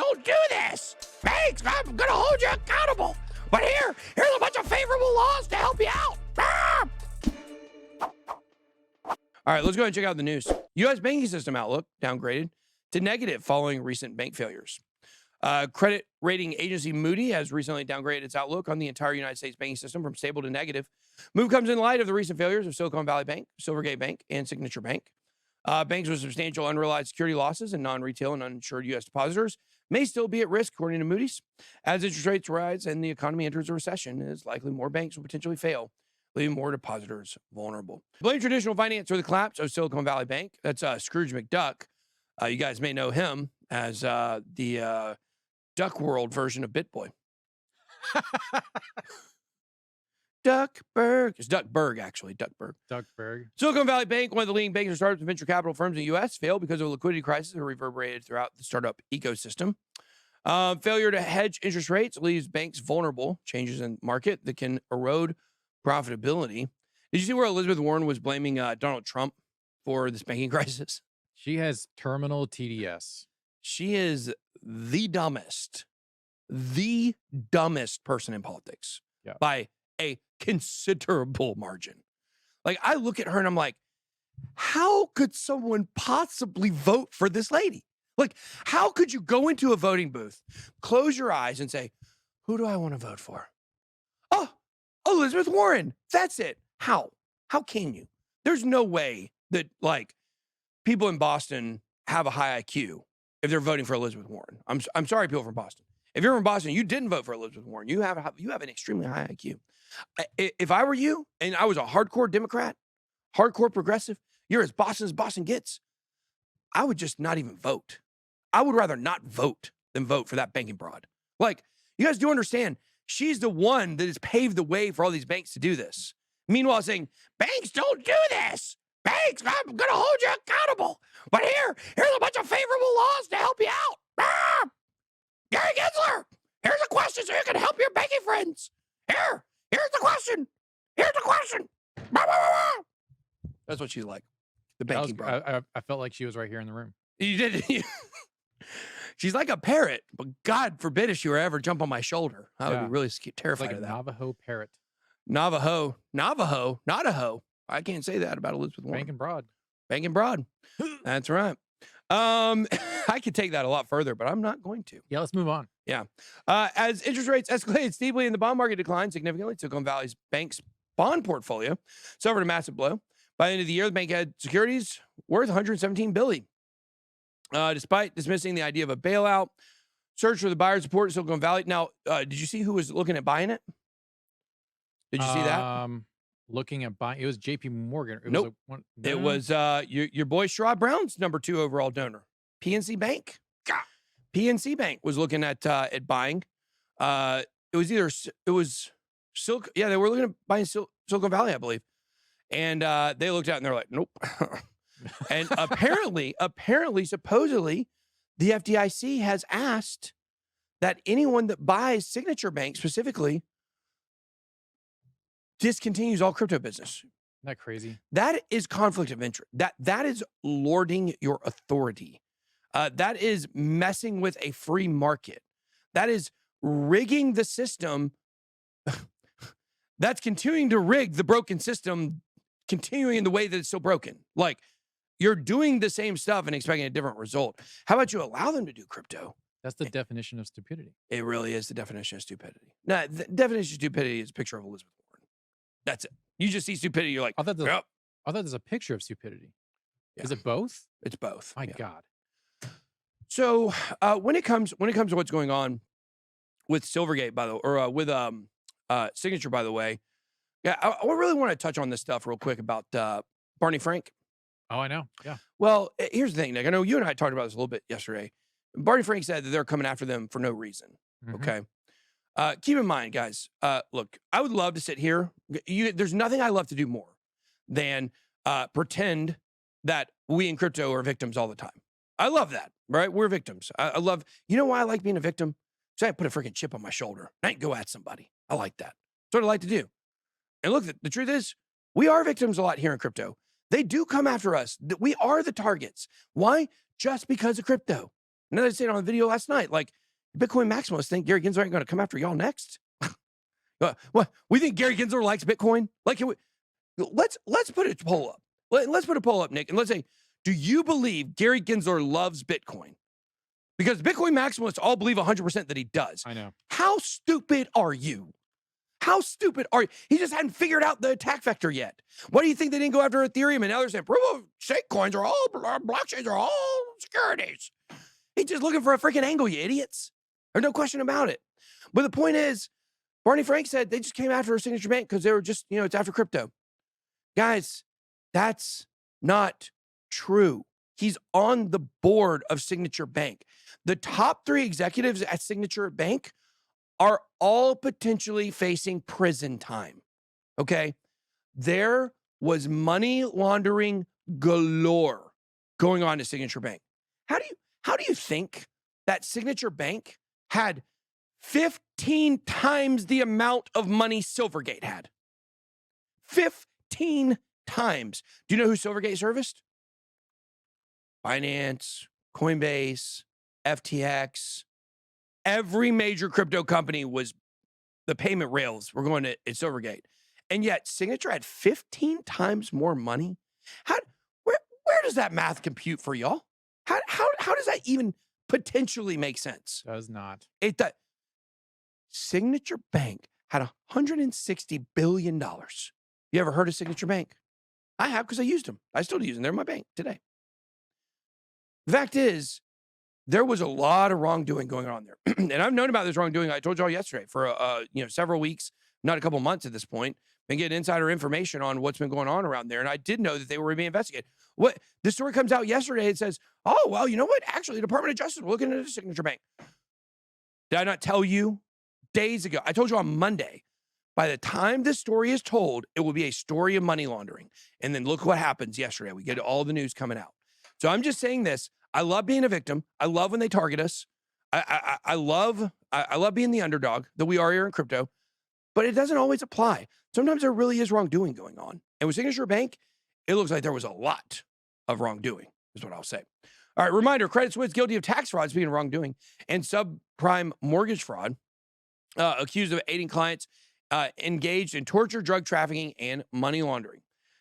don't do this. Banks, I'm going to hold you accountable. But here's a bunch of favorable laws to help you out. Ah! All right, let's go ahead and check out the news. U.S. banking system outlook downgraded to negative following recent bank failures. Credit rating agency Moody has recently downgraded its outlook on the entire United States banking system from stable to negative. Move comes in light of the recent failures of Silicon Valley Bank, Silvergate Bank, and Signature Bank. Banks with substantial unrealized security losses and non-retail and uninsured U.S. depositors may still be at risk, according to Moody's. As interest rates rise and the economy enters a recession, it is likely more banks will potentially fail, leaving more depositors vulnerable. Blame traditional finance for the collapse of Silicon Valley Bank. That's Scrooge McDuck. You guys may know him as the Duck World version of BitBoy. Duckburg. It's Duckburg, actually. Duckburg. Duckburg. Silicon Valley Bank, one of the leading banks for startups and venture capital firms in the U.S., failed because of a liquidity crisis that reverberated throughout the startup ecosystem. Failure to hedge interest rates leaves banks vulnerable. Changes in market that can erode profitability. Did you see where Elizabeth Warren was blaming Donald Trump for this banking crisis? She has terminal TDS. She is the dumbest person in politics by a considerable margin. Like, I look at her and I'm like, how could someone possibly vote for this lady? Like, how could you go into a voting booth, close your eyes and say, who do I want to vote for? Oh, Elizabeth Warren. That's it. How? How can you? There's no way that, like, people in Boston have a high IQ if they're voting for Elizabeth Warren. I'm sorry, people from Boston. If you're from Boston, you didn't vote for Elizabeth Warren. You have an extremely high IQ. If I were you and I was a hardcore Democrat, hardcore progressive, you're as Boston gets, I would just not even vote. I would rather not vote than vote for that banking broad. Like, you guys do understand, she's the one that has paved the way for all these banks to do this. Meanwhile, saying, banks don't do this. Banks, I'm going to hold you accountable. But here's a bunch of favorable laws to help you out. Ah! Gary Gensler, here's a question so you can help your banking friends. Here's the question. Here's the question. Bah, bah, bah, bah. That's what she's like. The banking broad. I felt like she was right here in the room. You did. She's like a parrot, but God forbid if she were ever jump on my shoulder. I would be really terrified of that. Navajo parrot. Navajo, not a hoe. I can't say that about Elizabeth Warren. Banking broad. That's right. I could take that a lot further, but I'm not going to. Yeah, let's move on. Yeah. As interest rates escalated steeply and the bond market declined significantly, Silicon Valley's bank's bond portfolio suffered a massive blow. By the end of the year, the bank had securities worth $117 billion. Despite dismissing the idea of a bailout, search for the buyer support in Silicon Valley. Now, did you see who was looking at buying it? Did you see that? Looking at buying, it was JP Morgan. Nope. It was your boy Sherrod Brown's number 2 overall donor, PNC Bank. PNC Bank was looking at buying. They were looking at buying Silicon Valley, I believe. And they looked at it and they're like, nope. And apparently, supposedly, the FDIC has asked that anyone that buys Signature Bank specifically discontinues all crypto business. Isn't that crazy? That is conflict of interest. That is lording your authority. That is messing with a free market. That is rigging the system. That's continuing to rig the broken system, continuing in the way that it's still broken. Like, you're doing the same stuff and expecting a different result. How about you allow them to do crypto? That's the definition of stupidity. It really is the definition of stupidity. No, the definition of stupidity is a picture of Elizabeth Warren. That's it. You just see stupidity, you're like, I thought there's a picture of stupidity. Yeah. Is it both? It's both. My God. So when it comes to what's going on with Silvergate, by the way, or with Signature, by the way, yeah, I really want to touch on this stuff real quick about Barney Frank. Oh, I know. Yeah. Well, here's the thing, Nick. I know you and I talked about this a little bit yesterday. Barney Frank said that they're coming after them for no reason. Mm-hmm. Okay. Keep in mind, guys, look, I would love to sit here. There's nothing I love to do more than pretend that we in crypto are victims all the time. I love that, right? We're victims. I love, you know why I like being a victim? Because I put a freaking chip on my shoulder. I ain't go at somebody. I like that. That's what I like to do. And look, the truth is, we are victims a lot here in crypto. They do come after us. We are the targets. Why? Just because of crypto. Another I said on the video last night, like, Bitcoin maximalists think Gary Gensler ain't going to come after y'all next. What? We think Gary Gensler likes Bitcoin? Like, let's put a poll up. Let's put a poll up, Nick, and let's say, do you believe Gary Gensler loves Bitcoin? Because Bitcoin maximalists all believe 100% that he does. I know. How stupid are you? How stupid are you? He just hadn't figured out the attack vector yet. Why do you think they didn't go after Ethereum? And now they're saying proof of stake coins are all, blockchains are all securities. He's just looking for a freaking angle, you idiots. There's no question about it. But the point is, Barney Frank said they just came after a signature bank because they were just, it's after crypto. Guys, that's not true. He's on the board of Signature Bank. The top 3 executives at Signature Bank are all potentially facing prison time. Okay? There was money laundering galore going on at Signature Bank. How do you think that Signature Bank had 15 times the amount of money Silvergate had? 15 times. Do you know who Silvergate serviced? Binance, Coinbase, FTX. Every major crypto company was, the payment rails were going to Silvergate. And yet Signature had 15 times more money. Where does that math compute for y'all? How does that even potentially make sense? Does not. It does. Signature Bank had $160 billion. You ever heard of Signature Bank? I have, because I used them. I still use them. They're in my bank today. The fact is, there was a lot of wrongdoing going on there. And I've known about this wrongdoing, I told y'all yesterday, for several weeks, not a couple months at this point. Been getting insider information on what's been going on around there. And I did know that they were being investigated. This story comes out yesterday. It says, oh, well, you know what? Actually, the Department of Justice, we're looking into the Signature Bank. Did I not tell you days ago? I told you on Monday. By the time this story is told, it will be a story of money laundering. And then look what happens yesterday. We get all the news coming out. So I'm just saying this. I love being a victim. I love when they target us. I love being the underdog that we are here in crypto, but it doesn't always apply. Sometimes there really is wrongdoing going on. And with Signature Bank, it looks like there was a lot of wrongdoing, is what I'll say. All right, reminder, Credit Suisse guilty of tax fraud, speaking of wrongdoing, and subprime mortgage fraud, accused of aiding clients engaged in torture, drug trafficking, and money laundering.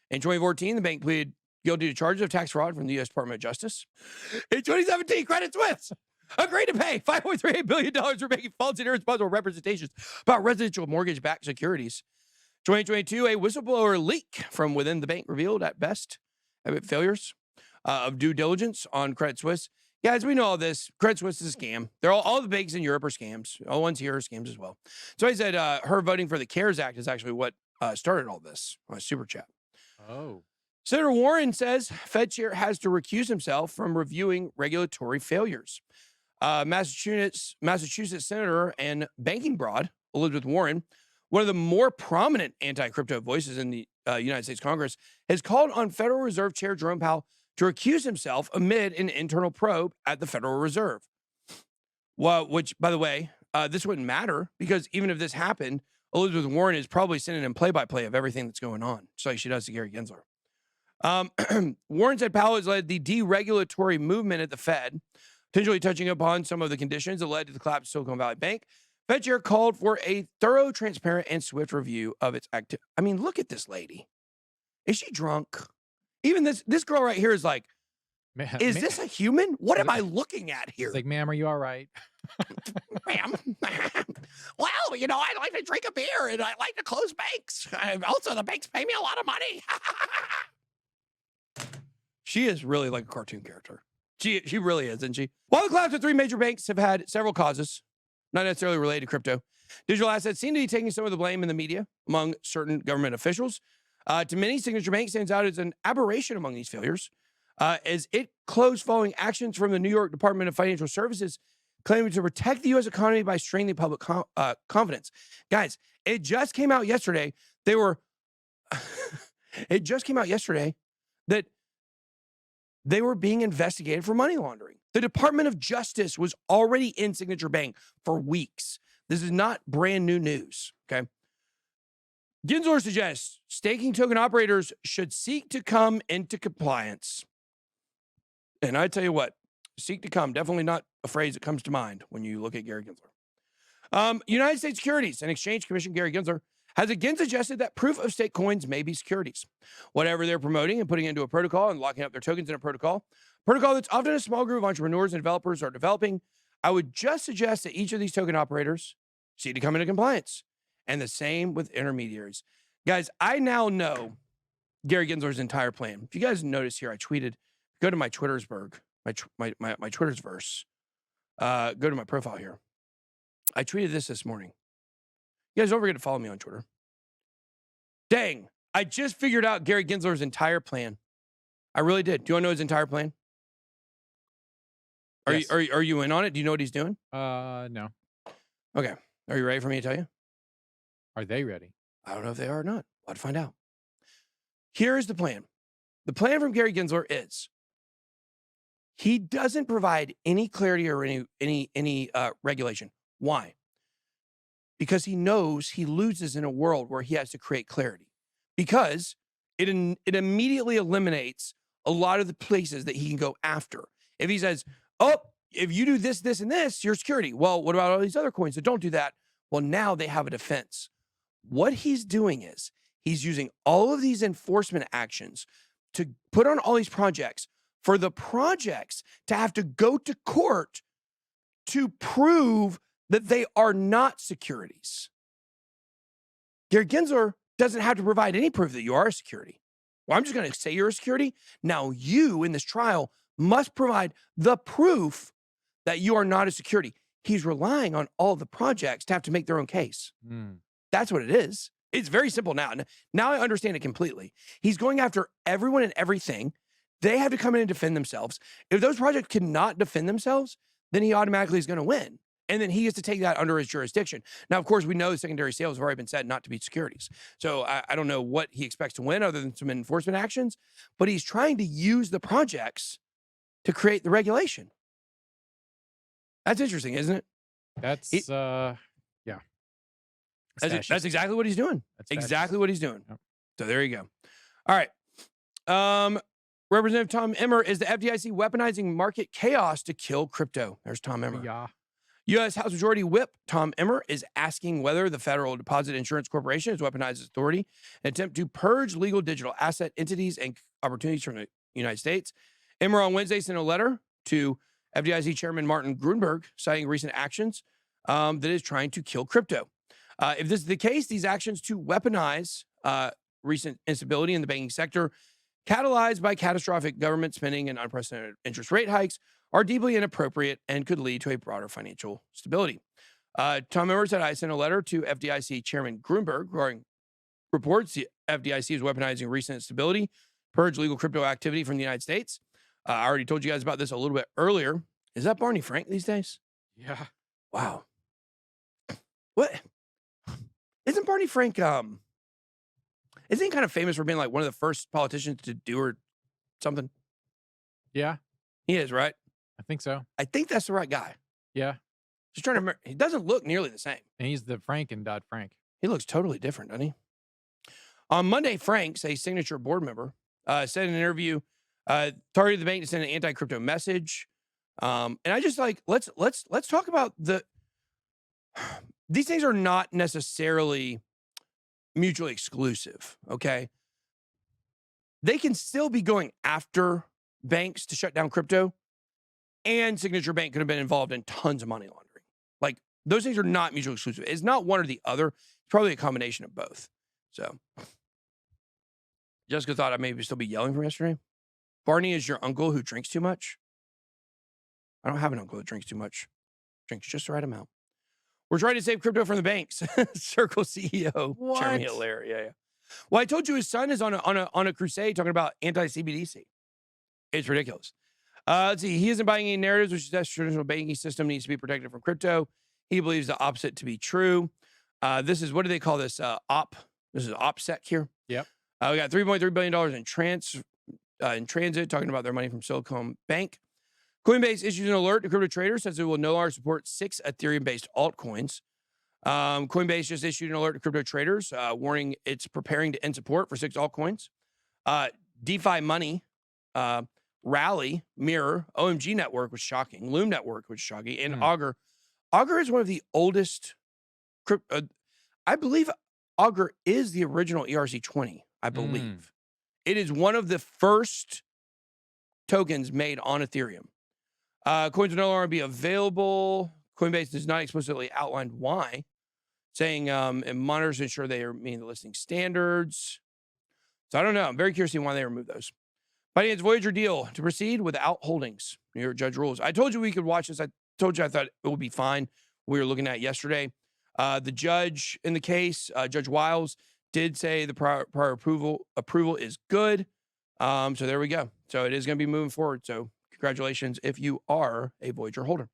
In 2014, the bank pleaded guilty to charges of tax fraud from the U.S. Department of Justice. In 2017, Credit Suisse agreed to pay $5.38 billion for making false and irresponsible representations about residential mortgage-backed securities. 2022, a whistleblower leak from within the bank revealed at best failures of due diligence on Credit Suisse. Guys, we know all this. Credit Suisse is a scam. They're all the banks in Europe are scams. All the ones here are scams as well. So I said her voting for the CARES Act is actually what started all this on a super chat. Oh. Senator Warren says Fed chair has to recuse himself from reviewing regulatory failures. Massachusetts Senator and banking broad, Elizabeth Warren, one of the more prominent anti-crypto voices in the United States Congress, has called on Federal Reserve Chair Jerome Powell to recuse himself amid an internal probe at the Federal Reserve. Well, which, by the way, this wouldn't matter because even if this happened, Elizabeth Warren is probably sending him play-by-play of everything that's going on, just like she does to Gary Gensler. Warren said Powell has led the deregulatory movement at the Fed, potentially touching upon some of the conditions that led to the collapse of Silicon Valley Bank. Fed chair called for a thorough, transparent, and swift review of its activity. I mean, look at this lady. Is she drunk? Even this girl right here is like, is this a human? What am I looking at here? It's like, ma'am, are you all right? Ma'am. Well, I like to drink a beer and I like to close banks. Also, the banks pay me a lot of money. She is really like a cartoon character. She really is, isn't she? While the collapse of 3 major banks have had several causes, not necessarily related to crypto, digital assets seem to be taking some of the blame in the media among certain government officials. To many, Signature Bank stands out as an aberration among these failures, as it closed following actions from the New York Department of Financial Services claiming to protect the U.S. economy by strengthening public confidence. Guys, it just came out yesterday. It just came out yesterday that they were being investigated for money laundering. The Department of Justice was already in Signature Bank for weeks. This is not brand new news, okay? Gensler suggests staking token operators should seek to come into compliance. And I tell you what, Seek to come. Definitely not a phrase that comes to mind when you look at Gary Gensler. United States Securities and Exchange Commission Gary Gensler has again suggested that proof-of-stake coins may be securities. Whatever they're promoting and putting into a protocol and locking up their tokens in a protocol that's often a small group of entrepreneurs and developers are developing, I would just suggest that each of these token operators seek to come into compliance. And the same with intermediaries. Guys, I now know Gary Gensler's entire plan. If you guys notice here, I tweeted, go to my Twittersburg, my Twitter's verse. Go to my profile here. I tweeted this morning. You guys don't forget to follow me on Twitter. Dang, I just figured out Gary Gensler's entire plan. I really did. Do you want to know his entire plan? Yes. Are you in on it? Do you know what he's doing? No. Okay. Are you ready for me to tell you? Are they ready? I don't know if they are or not. We'll have to find out. Here's the plan. The plan from Gary Gensler is he doesn't provide any clarity or any regulation. Why? Because he knows he loses in a world where he has to create clarity. Because it immediately eliminates a lot of the places that he can go after. If he says, oh, if you do this, this, and this, you're security. Well, what about all these other coins that don't do that? Well, now they have a defense. What he's doing is he's using all of these enforcement actions to put on all these projects for the projects to have to go to court to prove that they are not securities. Gary Gensler doesn't have to provide any proof that you are a security. Well, I'm just going to say you're a security. Now you, in this trial, must provide the proof that you are not a security. He's relying on all the projects to have to make their own case. That's what it is. It's very simple now. Now I understand it completely. He's going after everyone and everything. They have to come in and defend themselves. If those projects cannot defend themselves, then he automatically is going to win. And then he gets to take that under his jurisdiction. Now, of course, we know the secondary sales have already been said not to be securities. So I don't know what he expects to win other than some enforcement actions, but he's trying to use the projects to create the regulation. That's interesting, isn't it? That's yeah. That's exactly what he's doing. That's exactly what he's doing. Yep. So there you go. All right. Representative Tom Emmer, is the FDIC weaponizing market chaos to kill crypto? There's Tom Emmer. Yeah. U.S. House Majority Whip Tom Emmer is asking whether the Federal Deposit Insurance Corporation has weaponized its authority in an attempt to purge legal digital asset entities and opportunities from the United States. Emmer on Wednesday sent a letter to FDIC Chairman Martin Grunberg citing recent actions that is trying to kill crypto. If this is the case, these actions to weaponize recent instability in the banking sector, catalyzed by catastrophic government spending and unprecedented interest rate hikes, are deeply inappropriate and could lead to a broader financial stability. Tom Emmer said, I sent a letter to FDIC Chairman Grunberg regarding reports the FDIC is weaponizing recent instability, purge legal crypto activity from the United States. I already told you guys about this a little bit earlier. Is that Barney Frank these days? Yeah. Wow. What? Isn't Barney Frank, isn't he kind of famous for being like one of the first politicians to do or something? Yeah. He is, right? I think so. I think that's the right guy. Yeah. Just trying to remember. He doesn't look nearly the same. And he's the Frank in Dodd-Frank. He looks totally different, doesn't he? On Monday, Franks, a signature board member, said in an interview, targeted the bank to send an anti-crypto message. And I just like, let's talk about these things are not necessarily mutually exclusive, okay? They can still be going after banks to shut down crypto, and Signature Bank could have been involved in tons of money laundering. Like, those things are not mutually exclusive. It's not one or the other. It's probably a combination of both. So, Jessica thought I maybe still be yelling from yesterday. Barney is your uncle who drinks too much. I don't have an uncle that drinks too much. Drinks just the right amount. We're trying to save crypto from the banks. Circle CEO. What? Jeremy Hilaire. Yeah. Well, I told you his son is on a crusade talking about anti-CBDC. It's ridiculous. Let's see. He isn't buying any narratives, which suggests the traditional banking system needs to be protected from crypto. He believes the opposite to be true. This is, what do they call this? This is OPSEC here. Yep. We got $3.3 billion in transit, talking about their money from Silicon Bank. Coinbase issues an alert to crypto traders, says it will no longer support 6 Ethereum-based altcoins. Coinbase just issued an alert to crypto traders, warning it's preparing to end support for 6 altcoins. DeFi Money, Rally, Mirror, OMG Network was shocking. Loom Network was shocking. And Hmm. Augur. Augur is one of the oldest. I believe Augur is the original ERC20, I believe. It is one of the first tokens made on Ethereum. Coins will no longer be available. Coinbase does not explicitly outline why, saying it monitors to ensure they are meeting the listing standards. So I don't know. I'm very curious to see why they removed those. Binance Voyager deal to proceed without holdings. New York judge rules. I told you we could watch this. I told you I thought it would be fine. We were looking at yesterday. The judge in the case, Judge Wiles, did say the prior approval is good. So there we go. So it is going to be moving forward. So congratulations if you are a Voyager holder.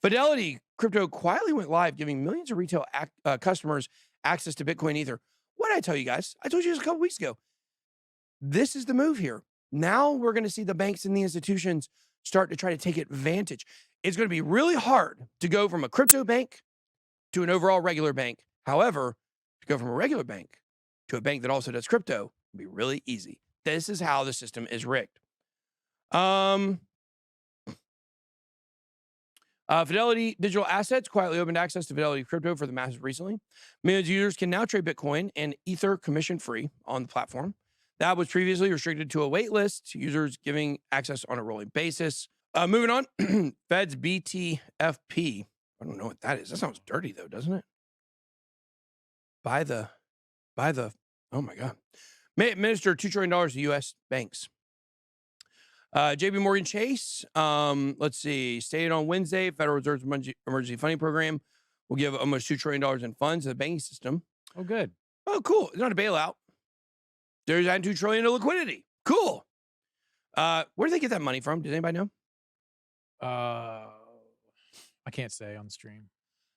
Fidelity Crypto quietly went live, giving millions of retail customers access to Bitcoin Ether. What did I tell you guys? I told you this a couple weeks ago. This is the move here. Now we're going to see the banks and the institutions start to try to take advantage. It's going to be really hard to go from a crypto bank to an overall regular bank. However, to go from a regular bank to a bank that also does crypto will be really easy. This is how the system is rigged. Fidelity Digital Assets quietly opened access to Fidelity Crypto for the masses recently. Millions of users can now trade Bitcoin and Ether commission-free on the platform. That was previously restricted to a wait list, users giving access on a rolling basis. Moving on, Fed's BTFP. I don't know what that is. That sounds dirty, though, doesn't it? By the, oh my God. May administer $2 trillion to U.S. banks. JP Morgan Chase, let's see, stated on Wednesday, Federal Reserve's emergency funding program will give almost $2 trillion in funds to the banking system. Oh, good. Oh, cool. It's not a bailout. There's adding $2 trillion to liquidity. Cool. Where do they get that money from? Does anybody know? I can't say on the stream.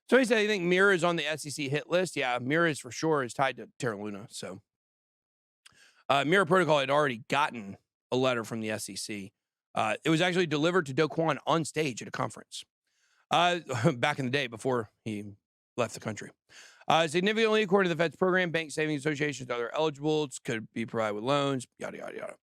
So he said, you think Mirror is on the SEC hit list? Yeah, Mirror is for sure is tied to Terra Luna. So Mirror Protocol had already gotten a letter from the SEC. It was actually delivered to Do Kwon on stage at a conference back in the day before he left the country. Significantly, according to the Fed's program, bank savings associations and other eligibles could be provided with loans, yada, yada, yada.